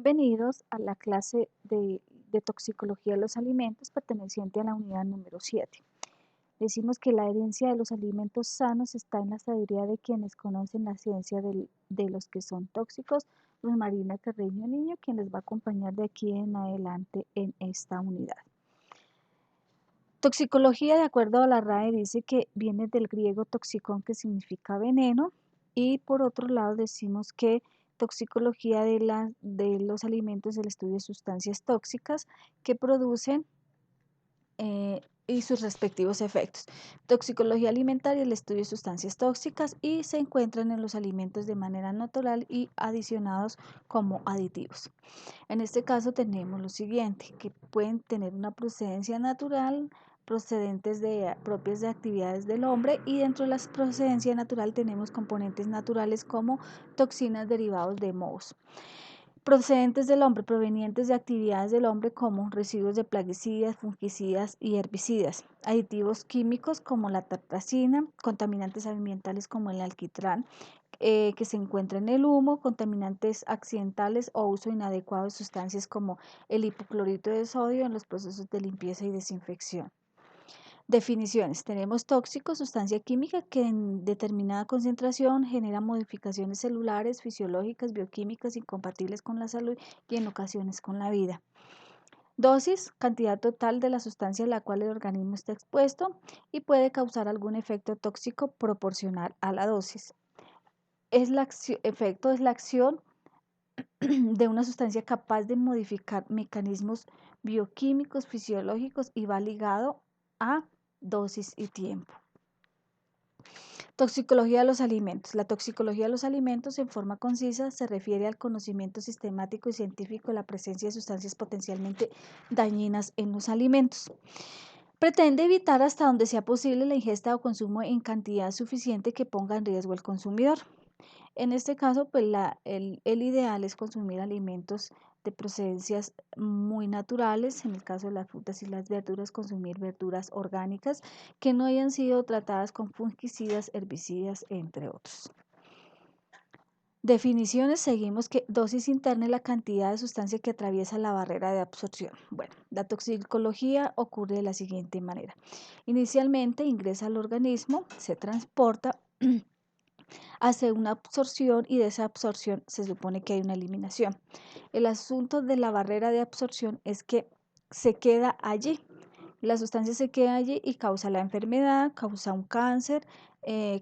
Bienvenidos a la clase de toxicología de los alimentos perteneciente a la unidad número 7. Decimos que la herencia de los alimentos sanos está en la sabiduría de quienes conocen la ciencia de los que son tóxicos. Luz Marina Carreño Niño, quien les va a acompañar de aquí en adelante en esta unidad. Toxicología, de acuerdo a la RAE, dice que viene del griego toxicón, que significa veneno, y por otro lado decimos que toxicología de los alimentos, el estudio de sustancias tóxicas que producen y sus respectivos efectos. Toxicología alimentaria, el estudio de sustancias tóxicas, y se encuentran en los alimentos de manera natural y adicionados como aditivos. En este caso tenemos lo siguiente, que pueden tener una procedencia natural, propias de actividades del hombre, y dentro de la procedencia natural tenemos componentes naturales como toxinas derivados de mohos. Procedentes del hombre, provenientes de actividades del hombre como residuos de plaguicidas, fungicidas y herbicidas, aditivos químicos como la tartrazina, contaminantes ambientales como el alquitrán, que se encuentra en el humo, contaminantes accidentales o uso inadecuado de sustancias como el hipoclorito de sodio en los procesos de limpieza y desinfección. Definiciones. Tenemos tóxico, sustancia química que en determinada concentración genera modificaciones celulares, fisiológicas, bioquímicas incompatibles con la salud y en ocasiones con la vida. Dosis, cantidad total de la sustancia a la cual el organismo está expuesto y puede causar algún efecto tóxico proporcional a la dosis. Efecto es la acción de una sustancia capaz de modificar mecanismos bioquímicos, fisiológicos y va ligado a dosis y tiempo. Toxicología de los alimentos. La toxicología de los alimentos en forma concisa se refiere al conocimiento sistemático y científico de la presencia de sustancias potencialmente dañinas en los alimentos. Pretende evitar hasta donde sea posible la ingesta o consumo en cantidad suficiente que ponga en riesgo al consumidor. En este caso, pues el ideal es consumir alimentos de procedencias muy naturales. En el caso de las frutas y las verduras, consumir verduras orgánicas que no hayan sido tratadas con fungicidas, herbicidas, entre otros. Definiciones, seguimos que dosis interna es la cantidad de sustancia que atraviesa la barrera de absorción. Bueno, la toxicología ocurre de la siguiente manera. Inicialmente ingresa al organismo, se transporta, hace una absorción y de esa absorción se supone que hay una eliminación. El asunto de la barrera de absorción es que se queda allí. La sustancia se queda allí y causa la enfermedad, causa un cáncer,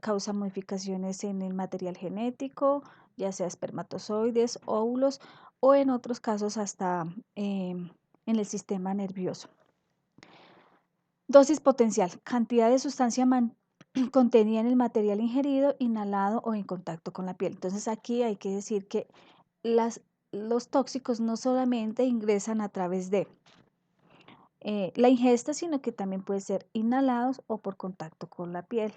causa modificaciones en el material genético, ya sea espermatozoides, óvulos o en otros casos hasta en el sistema nervioso. Dosis potencial, cantidad de sustancia contenida en el material ingerido, inhalado o en contacto con la piel. Entonces aquí hay que decir que los tóxicos no solamente ingresan a través de la ingesta, sino que también puede ser inhalados o por contacto con la piel.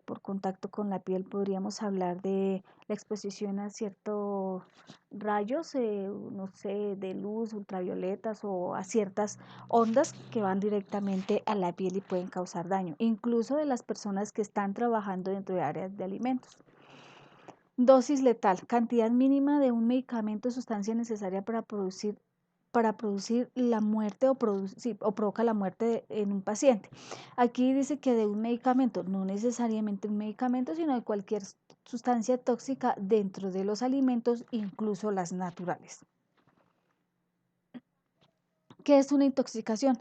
Por contacto con la piel podríamos hablar de la exposición a ciertos rayos, no sé, de luz, ultravioletas o a ciertas ondas que van directamente a la piel y pueden causar daño, incluso de las personas que están trabajando dentro de áreas de alimentos. Dosis letal, cantidad mínima de un medicamento o sustancia necesaria para producir la muerte o provoca la muerte en un paciente. Aquí dice que de un medicamento, no necesariamente un medicamento, sino de cualquier sustancia tóxica dentro de los alimentos, incluso las naturales. ¿Qué es una intoxicación?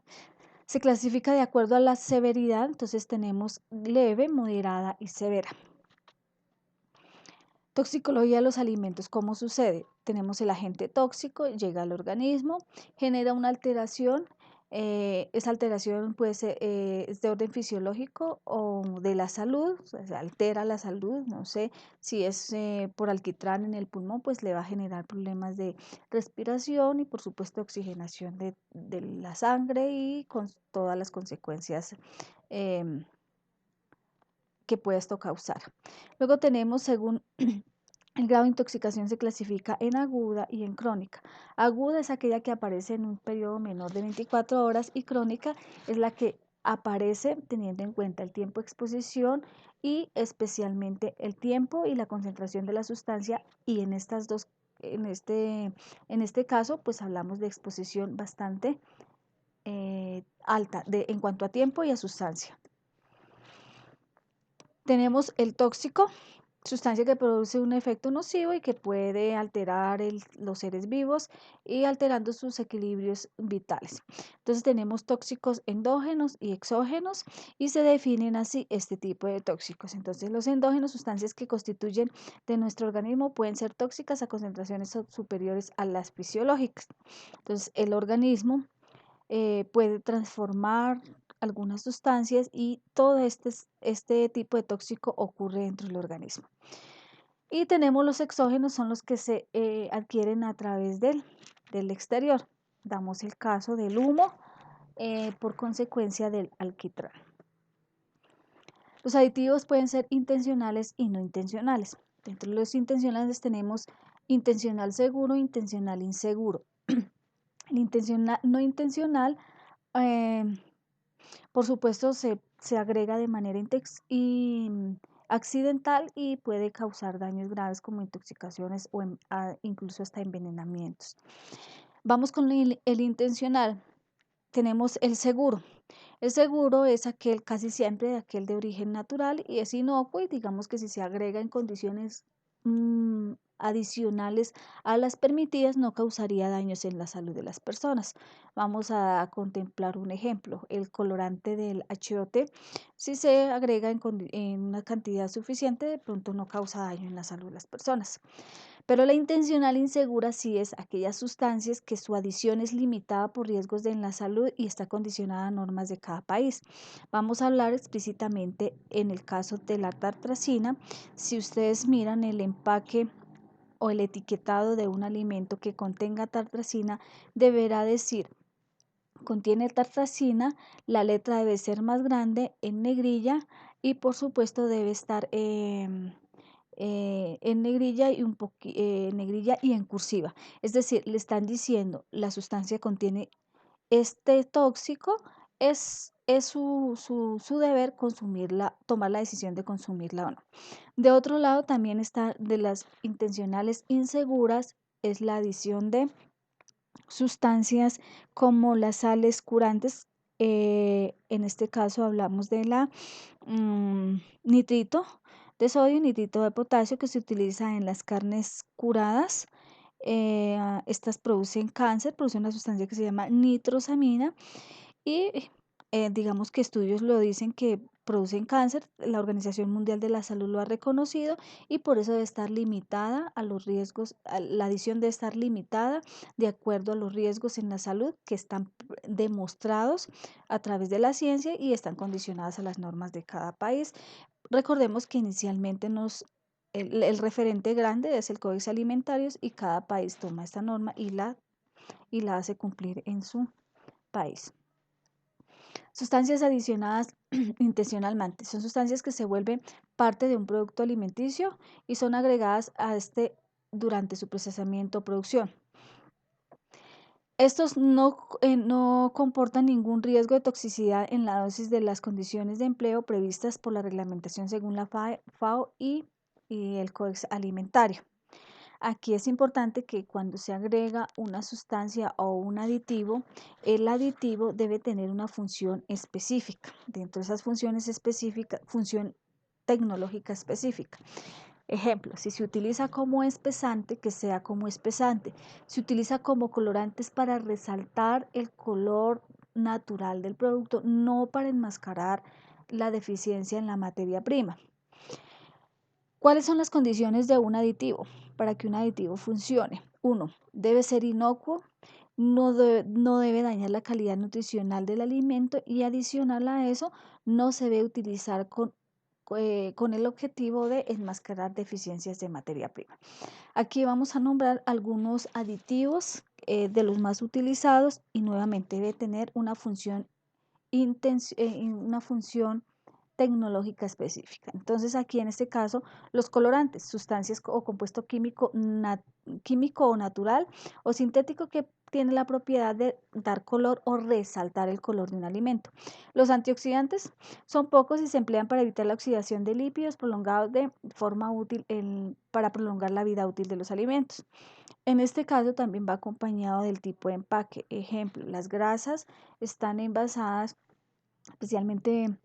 Se clasifica de acuerdo a la severidad, entonces tenemos leve, moderada y severa. Toxicología de los alimentos, ¿cómo sucede? Tenemos el agente tóxico, llega al organismo, genera una alteración. Esa alteración puede ser es de orden fisiológico o de la salud, o sea, se altera la salud, no sé, si es por alquitrán en el pulmón, pues le va a generar problemas de respiración y por supuesto oxigenación de la sangre y con todas las consecuencias que puede esto causar. Luego tenemos, según el grado de intoxicación, se clasifica en aguda y en crónica. Aguda es aquella que aparece en un periodo menor de 24 horas y crónica es la que aparece teniendo en cuenta el tiempo de exposición y especialmente el tiempo y la concentración de la sustancia, y en estas dos en este caso, pues hablamos de exposición bastante alta en cuanto a tiempo y a sustancia. Tenemos el tóxico, sustancia que produce un efecto nocivo y que puede alterar los seres vivos y alterando sus equilibrios vitales. Entonces tenemos tóxicos endógenos y exógenos y se definen así este tipo de tóxicos. Entonces los endógenos, sustancias que constituyen de nuestro organismo, pueden ser tóxicas a concentraciones superiores a las fisiológicas. Entonces el organismo puede transformar algunas sustancias y todo este tipo de tóxico ocurre dentro del organismo. Y tenemos los exógenos, son los que se adquieren a través del exterior. Damos el caso del humo por consecuencia del alquitrán. Los aditivos pueden ser intencionales y no intencionales. Dentro de los intencionales tenemos intencional seguro e intencional inseguro. El intencional, no intencional, por supuesto, se agrega de manera accidental y puede causar daños graves como intoxicaciones o incluso hasta envenenamientos. Vamos con el intencional. Tenemos el seguro. El seguro es aquel, casi siempre, aquel de origen natural y es inocuo, y digamos que si se agrega en condiciones adicionales a las permitidas no causaría daños en la salud de las personas. Vamos a contemplar un ejemplo, el colorante del achiote, si se agrega en una cantidad suficiente, de pronto no causa daño en la salud de las personas. Pero la intencional insegura sí es aquellas sustancias que su adición es limitada por riesgos en la salud y está condicionada a normas de cada país. Vamos a hablar explícitamente en el caso de la tartrazina. Si ustedes miran el empaque o el etiquetado de un alimento que contenga tartrazina, deberá decir: contiene tartrazina, la letra debe ser más grande en negrilla y por supuesto debe estar en negrilla negrilla y en cursiva. Es decir, le están diciendo la sustancia contiene este tóxico, es su deber consumirla, tomar la decisión de consumirla o no. De otro lado, también está de las intencionales inseguras, es la adición de sustancias como las sales curantes. En este caso hablamos de la nitrito de sodio y nitrito de potasio, que se utiliza en las carnes curadas. Estas producen cáncer, producen una sustancia que se llama nitrosamina y digamos que estudios lo dicen que producen cáncer. La Organización Mundial de la Salud lo ha reconocido y por eso debe estar limitada a los riesgos, la adición debe estar limitada de acuerdo a los riesgos en la salud que están demostrados a través de la ciencia y están condicionadas a las normas de cada país. Recordemos que inicialmente el referente grande es el Códice Alimentarios y cada país toma esta norma y la hace cumplir en su país. Sustancias adicionadas intencionalmente son sustancias que se vuelven parte de un producto alimenticio y son agregadas a este durante su procesamiento o producción. Estos no comportan ningún riesgo de toxicidad en la dosis de las condiciones de empleo previstas por la reglamentación según la FAO y el Códice Alimentario. Aquí es importante que cuando se agrega una sustancia o un aditivo, el aditivo debe tener una función específica. Dentro de esas funciones específicas, función tecnológica específica. Ejemplo, si se utiliza como espesante, que sea como espesante. Se utiliza como colorantes para resaltar el color natural del producto, no para enmascarar la deficiencia en la materia prima. ¿Cuáles son las condiciones de un aditivo? Para que un aditivo funcione. 1. Debe ser inocuo, no debe dañar la calidad nutricional del alimento y adicional a eso, no se debe utilizar con el objetivo de enmascarar deficiencias de materia prima. Aquí vamos a nombrar algunos aditivos de los más utilizados y nuevamente debe tener una función tecnológica específica. Entonces aquí en este caso los colorantes, sustancias o compuesto químico o natural o sintético que tiene la propiedad de dar color o resaltar el color de un alimento. Los antioxidantes son pocos y se emplean para evitar la oxidación de lípidos prolongados de forma útil para prolongar la vida útil de los alimentos. En este caso también va acompañado del tipo de empaque. Ejemplo, las grasas están envasadas, especialmente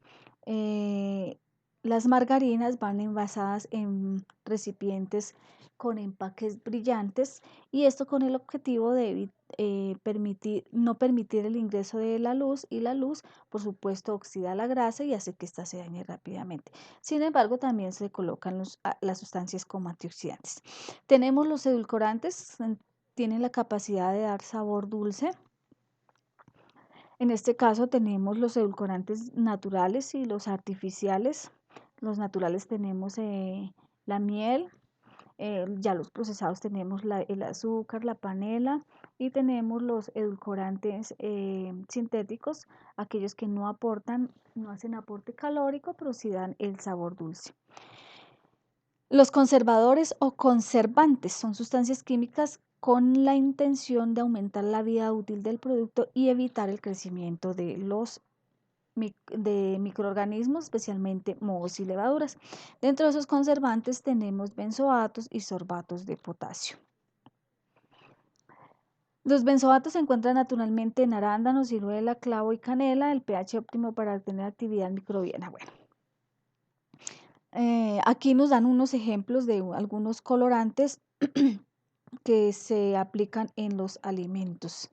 eh, las margarinas van envasadas en recipientes con empaques brillantes, y esto con el objetivo de no permitir el ingreso de la luz, y la luz, por supuesto, oxida la grasa y hace que ésta se dañe rápidamente. Sin embargo, también se colocan las sustancias como antioxidantes. Tenemos los edulcorantes, tienen la capacidad de dar sabor dulce. En este caso tenemos los edulcorantes naturales y los artificiales. Los naturales tenemos la miel, ya los procesados tenemos el azúcar, la panela, y tenemos los edulcorantes sintéticos, aquellos que no hacen aporte calórico, pero sí dan el sabor dulce. Los conservadores o conservantes son sustancias químicas con la intención de aumentar la vida útil del producto y evitar el crecimiento de microorganismos, especialmente mohos y levaduras. Dentro de esos conservantes tenemos benzoatos y sorbatos de potasio. Los benzoatos se encuentran naturalmente en arándanos, ciruela, clavo y canela. El pH óptimo para tener actividad microbiana. Bueno, aquí nos dan unos ejemplos de algunos colorantes que se aplican en los alimentos.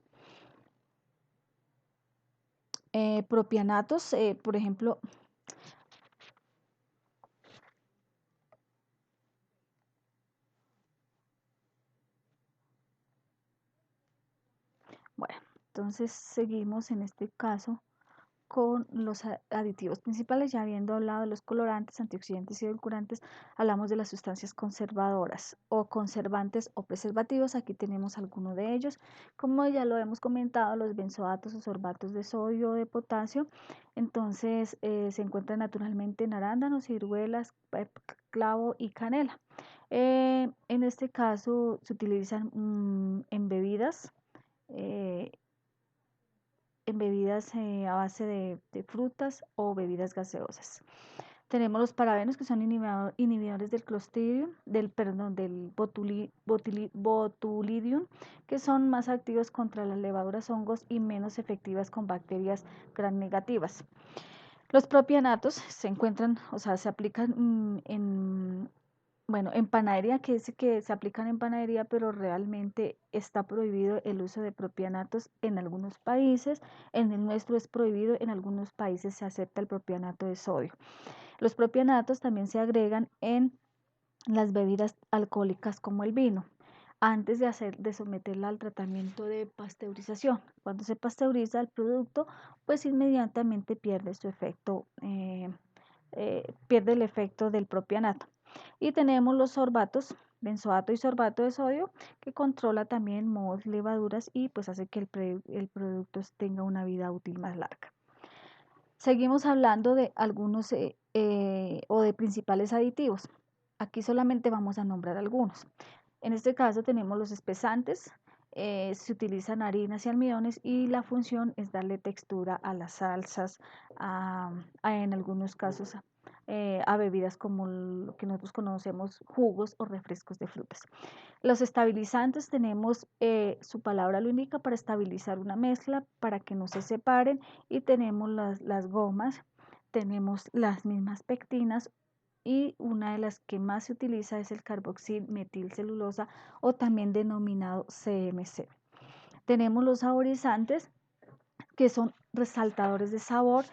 Propianatos, por ejemplo, bueno, entonces seguimos en este caso con los aditivos principales. Ya habiendo hablado de los colorantes, antioxidantes y edulcorantes, hablamos de las sustancias conservadoras o conservantes o preservativos. Aquí tenemos algunos de ellos, como ya lo hemos comentado, los benzoatos o sorbatos de sodio o de potasio. Entonces se encuentran naturalmente en arándanos, ciruelas, clavo y canela. En este caso se utilizan en bebidas, eh, a base de frutas o bebidas gaseosas. Tenemos los parabenos, que son inhibidores del Clostridium, del botulidium, que son más activos contra las levaduras, hongos y menos efectivas con bacterias gram negativas. Los propianatos se encuentran, o sea, se aplican en panadería, que es que se aplican en panadería, pero realmente está prohibido el uso de propianatos en algunos países. En el nuestro es prohibido, en algunos países se acepta el propianato de sodio. Los propianatos también se agregan en las bebidas alcohólicas como el vino, antes de someterla al tratamiento de pasteurización. Cuando se pasteuriza el producto, pues inmediatamente pierde su efecto, pierde el efecto del propianato. Y tenemos los sorbatos, benzoato y sorbato de sodio, que controla también mohos, levaduras, y pues hace que el producto tenga una vida útil más larga. Seguimos hablando de algunos o de principales aditivos. Aquí solamente vamos a nombrar algunos. En este caso tenemos los espesantes. Se utilizan harinas y almidones, y la función es darle textura a las salsas, en algunos casos a bebidas como lo que nosotros conocemos, jugos o refrescos de frutas. Los estabilizantes tenemos, su palabra lo indica, para estabilizar una mezcla, para que no se separen, y tenemos las gomas, tenemos las mismas pectinas, y una de las que más se utiliza es el carboxil metilcelulosa, o también denominado CMC. Tenemos los saborizantes, que son resaltadores de sabor,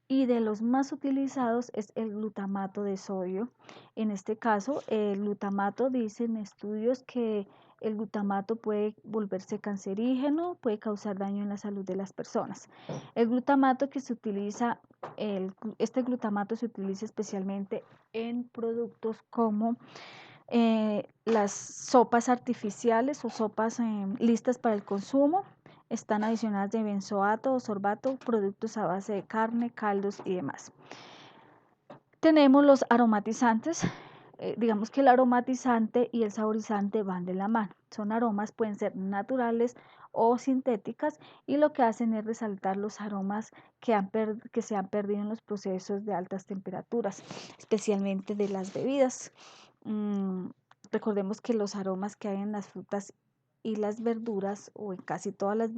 y de los más utilizados es el glutamato de sodio. En este caso, el glutamato, dicen estudios que el glutamato puede volverse cancerígeno, puede causar daño en la salud de las personas. El glutamato que se utiliza, este glutamato se utiliza especialmente en productos como las sopas artificiales o sopas listas para el consumo. Están adicionadas de benzoato o sorbato, productos a base de carne, caldos y demás. Tenemos los aromatizantes, digamos que el aromatizante y el saborizante van de la mano. Son aromas, pueden ser naturales o sintéticas, y lo que hacen es resaltar los aromas que se han perdido en los procesos de altas temperaturas, especialmente de las bebidas. Mm, Recordemos que los aromas que hay en las frutas y las verduras, o en casi todas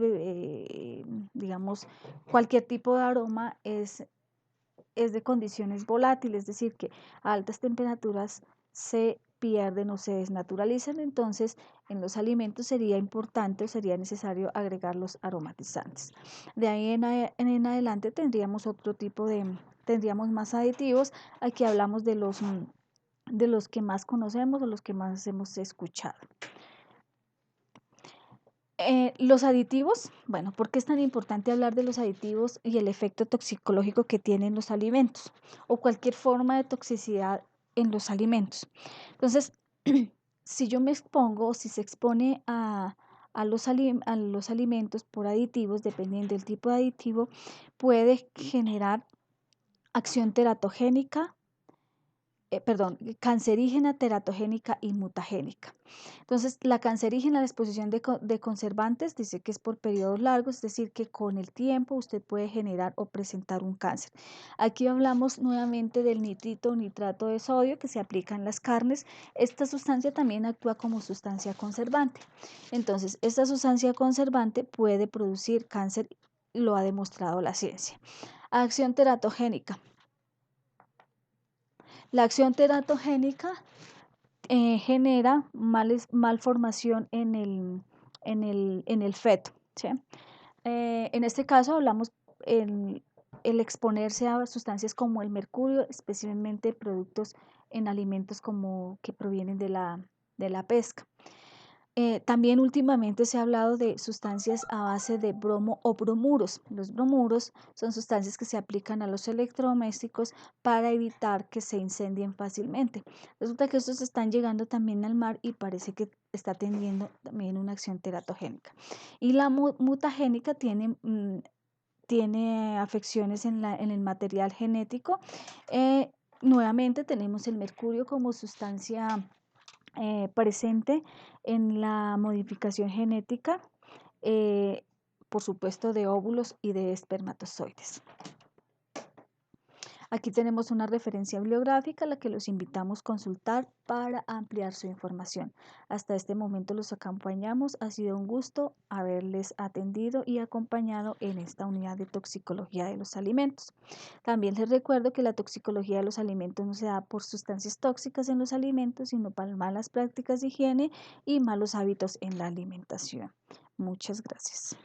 digamos, cualquier tipo de aroma es de condiciones volátiles, es decir, que a altas temperaturas se pierden o se desnaturalizan. Entonces en los alimentos sería importante o sería necesario agregar los aromatizantes. De ahí en adelante tendríamos más aditivos. Aquí hablamos de los que más conocemos o los que más hemos escuchado. Los aditivos, bueno, ¿por qué es tan importante hablar de los aditivos y el efecto toxicológico que tienen los alimentos o cualquier forma de toxicidad en los alimentos? Entonces, si yo me expongo o si se expone a los alimentos por aditivos, dependiendo del tipo de aditivo, puede generar acción teratogénica, cancerígena, teratogénica y mutagénica. Entonces, la cancerígena, la exposición de conservantes, dice que es por periodos largos, es decir, que con el tiempo usted puede generar o presentar un cáncer. Aquí hablamos nuevamente del nitrito o nitrato de sodio que se aplica en las carnes. Esta sustancia también actúa como sustancia conservante. Entonces, esta sustancia conservante puede producir cáncer, lo ha demostrado la ciencia. Acción teratogénica. La acción teratogénica genera malformación en el feto, ¿sí? En este caso hablamos el exponerse a sustancias como el mercurio, especialmente productos en alimentos como que provienen de la pesca. También últimamente se ha hablado de sustancias a base de bromo o bromuros. Los bromuros son sustancias que se aplican a los electrodomésticos para evitar que se incendien fácilmente. Resulta que estos están llegando también al mar y parece que está teniendo también una acción teratogénica. Y la mutagénica tiene afecciones en el material genético. Nuevamente tenemos el mercurio como sustancia presente en la modificación genética, eh, por supuesto, de óvulos y de espermatozoides. Aquí tenemos una referencia bibliográfica a la que los invitamos a consultar para ampliar su información. Hasta este momento los acompañamos. Ha sido un gusto haberles atendido y acompañado en esta unidad de toxicología de los alimentos. También les recuerdo que la toxicología de los alimentos no se da por sustancias tóxicas en los alimentos, sino por malas prácticas de higiene y malos hábitos en la alimentación. Muchas gracias.